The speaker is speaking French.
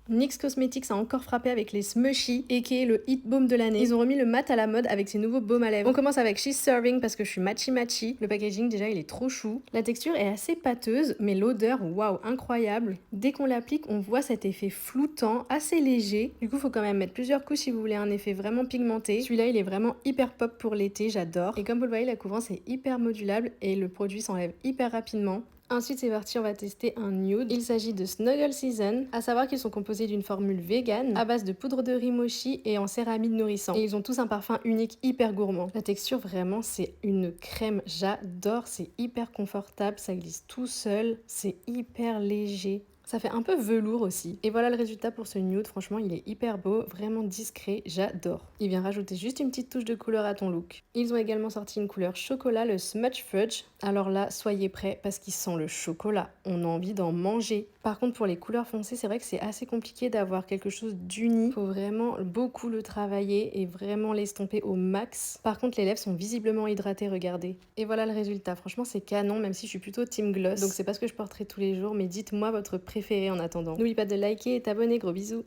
NYX Cosmetics a encore frappé avec les Smushy, aka le hit baume de l'année. Ils ont remis le mat à la mode avec ces nouveaux baumes à lèvres. On commence avec She's Serving parce que je suis matchy matchy. Le packaging déjà il est trop chou. La texture est assez pâteuse, mais l'odeur, waouh, incroyable. Dès qu'on l'applique, on voit cet effet floutant, assez léger. Du coup, faut quand même mettre plusieurs couches si vous voulez un effet vraiment pigmenté. Celui-là, il est vraiment hyper pop pour l'été, j'adore. Et comme vous le voyez, la couvrance est hyper modulable et le produit s'enlève hyper rapidement. Ensuite, c'est parti, on va tester un nude. Il s'agit de Snuggle Season, à savoir qu'ils sont composés d'une formule vegan à base de poudre de riz mochi et en céramide nourrissant. Et ils ont tous un parfum unique hyper gourmand. La texture, vraiment, c'est une crème. J'adore, c'est hyper confortable, ça glisse tout seul, c'est hyper léger. Ça fait un peu velours aussi. Et voilà le résultat pour ce nude. Franchement, il est hyper beau, vraiment discret. J'adore. Il vient rajouter juste une petite touche de couleur à ton look. Ils ont également sorti une couleur chocolat, le Smudge Fudge. Alors là, soyez prêts parce qu'il sent le chocolat. On a envie d'en manger. Par contre, pour les couleurs foncées, c'est vrai que c'est assez compliqué d'avoir quelque chose d'uni. Il faut vraiment beaucoup le travailler et vraiment l'estomper au max. Par contre, les lèvres sont visiblement hydratées, regardez. Et voilà le résultat. Franchement, c'est canon, même si je suis plutôt team gloss. Donc c'est pas ce que je porterai tous les jours, mais dites-moi votre préféré en attendant. N'oublie pas de liker et t'abonner, gros bisous.